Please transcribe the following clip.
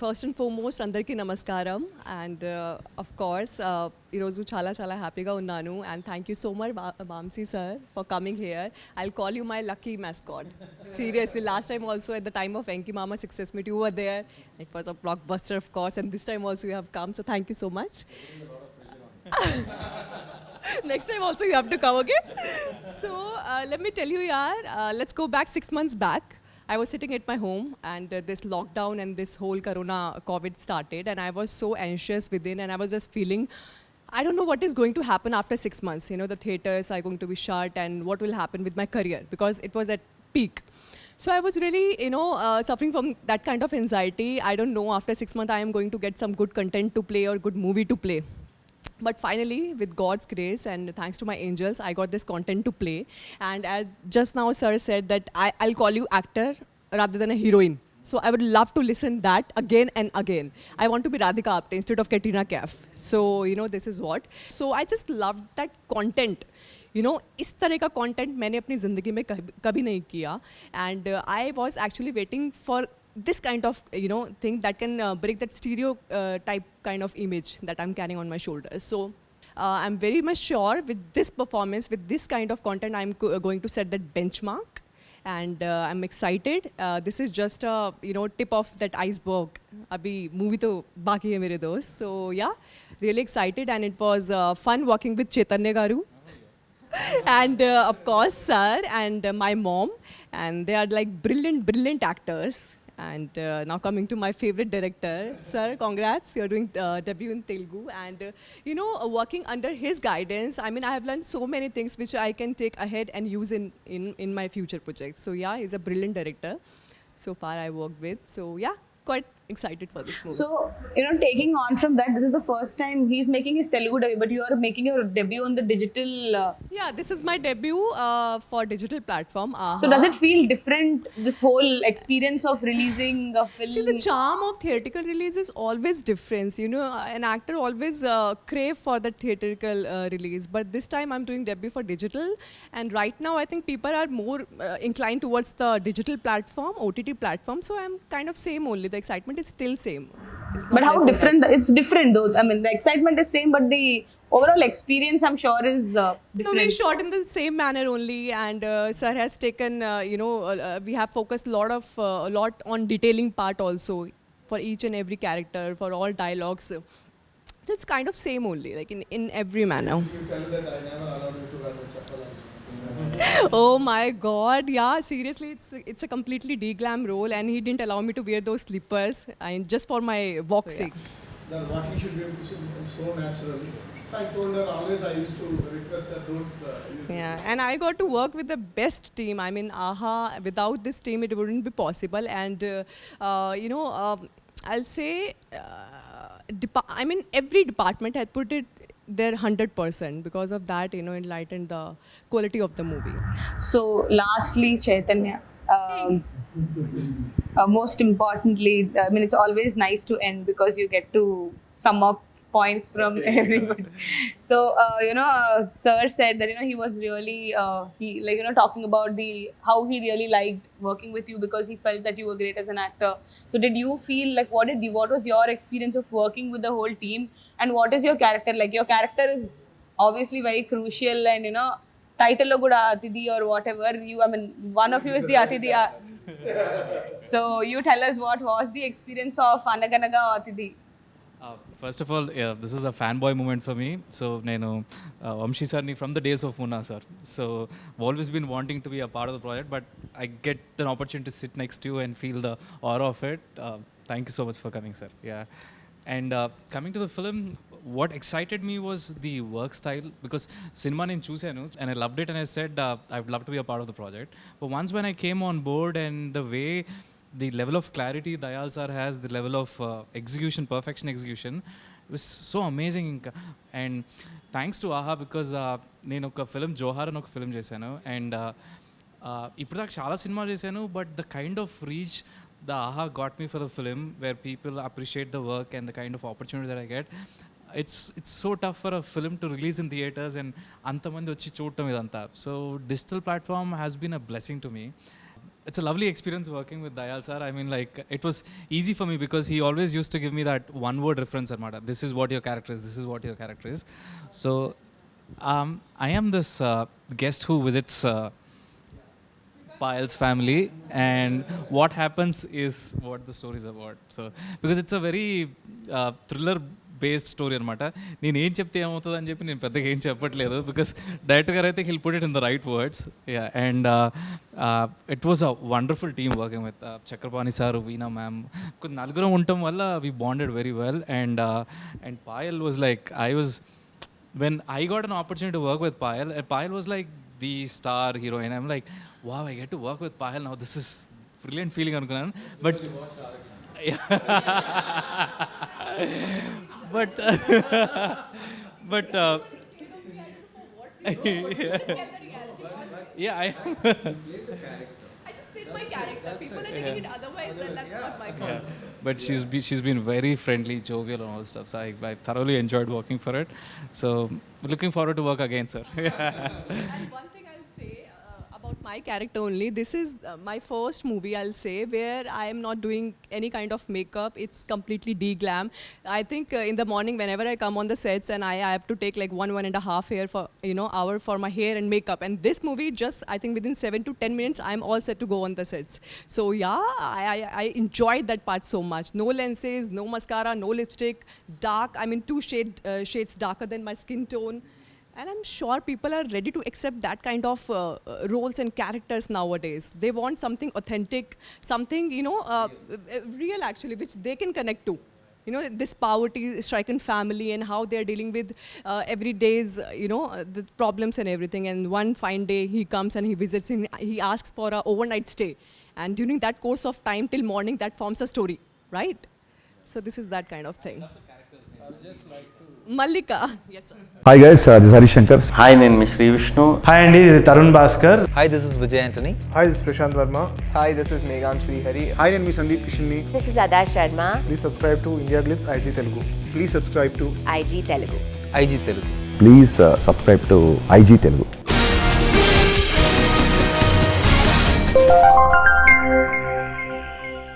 First and foremost అందరికీ నమస్కారం and of course ఈరోజు చాలా చాలా హ్యాపీగా ఉన్నాను and thank you so much Vamsi sir for coming here I'll call you my lucky mascot. Seriously, last time also at the time of Enki Mama Success Meet, you were there. It was a blockbuster, of course, and this time also you have come, so thank you so much. Next time also you have to come, okay? So let me tell you, yaar, let's go back 6 months back. I was sitting at my home and this lockdown and this whole corona COVID started and I was so anxious within and I was just feeling, I don't know what is going to happen after 6 months. You know, the theatres are going to be shut and what will happen with my career because it was at peak. So I was really, suffering from that kind of anxiety. I don't know, after 6 months I am going to get some good content to play or good movie to play. But finally, with God's grace and thanks to my angels, I got this content to play. And as just now sir said that I'll call you actor rather than a heroine. So I would love to listen that again and again. I want to be Radhika Apte instead of Katrina Kaif. So, this is what. So I just loved that content. इस तरह का content मैंने अपनी ज़िंदगी में कभी नहीं किया and I was actually waiting for this kind of thing that can break that stereotype kind of image that I'm carrying on my shoulders. So I'm very much sure with this performance, with this kind of content, I'm going to set that benchmark and I'm excited. This is just a tip of that iceberg. Abhi movie to baki hai mere dost. So yeah, really excited and it was fun working with Chaitanya Garu. And of course sir and my mom, and they are like brilliant actors. And now coming to my favorite director, sir, congrats, you're doing debut in Telugu. And working under his guidance, I mean, I have learned so many things which I can take ahead and use in my future projects. So yeah, he's a brilliant director. So far I worked with. So yeah, quite excited for this movie. So, taking on from that, this is the first time he's making his Telugu debut, but you are making your debut on the digital. Yeah, this is my debut for digital platform. So, does it feel different, this whole experience of releasing a film? See, the charm of theatrical release is always different. An actor always crave for the theatrical release. But this time I'm doing debut for digital. And right now I think people are more inclined towards the digital platform, OTT platform. So I'm kind of same only. The excitement is still same. But how different? It's different though. I mean, the excitement is same, but the overall experience, I'm sure, is different. No, we shot in the same manner only, and sir has taken, we have focused a lot on detailing part also for each and every character, for all dialogues. So it's kind of same only, like in every manner. You tell that I never allowed you to wear the chappal also. Oh my God, yeah, seriously, it's a completely de-glam role, and he didn't allow me to wear those slippers, and just for my walk sake. The walking should be so natural. So I told her always I used to request her don't use Yeah, and I got to work with the best team. I mean, AHA, without this team, it wouldn't be possible. And, I'll say, every department had put it their 100% because of that, enlightened the quality of the movie. So, lastly, Chaitanya, most importantly, I mean, it's always nice to end because you get to sum up points from everybody. So, sir said that, he was really, talking about how he really liked working with you because he felt that you were great as an actor. So, did you feel like, what was your experience of working with the whole team? And what is your character like? Your character is obviously very crucial and, title lo kuda Atidhi or whatever. One of you is the Atidhi. So, you tell us what was the experience of Anaganaga Atidhi? First of all, this is a fanboy moment for me. So, nenu Vamshi sarni from the days of Munna sir. So, I've always been wanting to be a part of the project, but I get an opportunity to sit next to you and feel the aura of it. Thank you so much for coming, sir. Yeah. And coming to the film, what excited me was the work style because cinema nenu chusanu and I loved it and I said I would love to be a part of the project. But once when I came on board and the way the level of clarity Dayal sir has, the level of execution, perfection execution, it was so amazing. And thanks to AHA because నేను ఒక film జోహార్ అని ఒక film చేశాను and ఇప్పుడు దాకా చాలా సినిమాలు చేశాను but the kind of reach the AHA got me for the film where people appreciate the work and the kind of opportunity that I get. It's so tough for a film to release in theaters and అంతమంది వచ్చి చూడటం ఇదంతా. So digital platform has been a blessing to me. it's a lovely experience working with Dayal sir. I mean, like, it was easy for me because he always used to give me that one word reference armada. This is what your character is. This is what your character is. So I am this guest who visits Payal's family, and what happens is what the story is about. So because it's a very thriller based story అనమాట. నేను ఏం చెప్తే ఏమవుతుంది అని చెప్పి నేను పెద్దగా ఏం చెప్పట్లేదు, బికాస్ డైరెక్టర్ గారు అయితే hill put it in the right words. Yeah, and it was a wonderful team working with Chakrapani sir, veena ma'am. నలుగురం ఉండటం వల్ల we bonded very well. And Payal was like, I was when I got an opportunity to work with Payal, and Payal was like the star heroine. I'm like, wow, I get to work with Payal now. This is brilliant feeling anukunnanu. But but yeah, I just fit my character. People are taking it otherwise, then that's not my call. but she's been very friendly, jovial, and all stuff. So I thoroughly enjoyed working for it. So looking forward to work again, sir. And one thing I'll say about my character only, this is my first movie, I'll say, where I am not doing any kind of makeup. It's completely de-glam. I think in the morning, whenever I come on the sets, and I have to take like 1.5 hour for my hair and makeup. And this movie, just I think within 7 to 10 minutes, I'm all set to go on the sets. So yeah, I enjoyed that part so much. No lenses, no mascara, no lipstick, dark. I mean, 2 shades darker than my skin tone. And I'm sure people are ready to accept that kind of roles and characters nowadays. They want something authentic, something, real actually, which they can connect to. You know, this poverty-stricken family and how they're dealing with every day's, the problems and everything. And one fine day, he comes and he visits and he asks for an overnight stay. And during that course of time till morning, that forms a story, right? So this is that kind of thing. Mallika. Yes, sir. Hi guys, this is Harish Shankar. Hi నేను మీ Shri Vishnu. Hi అండి, ఇది Tarun Bhaskar. Hi, this is Vijay Antony. Hi, this is Prashant Verma. Hi, this is Megham Srihari. Hi, నేను మీ Sandeep కిషన్ని. This is Ada Sharma. Please subscribe to India Glitz IG Telugu. Please subscribe to IG Telugu. IG Telugu. Please subscribe to IG Telugu.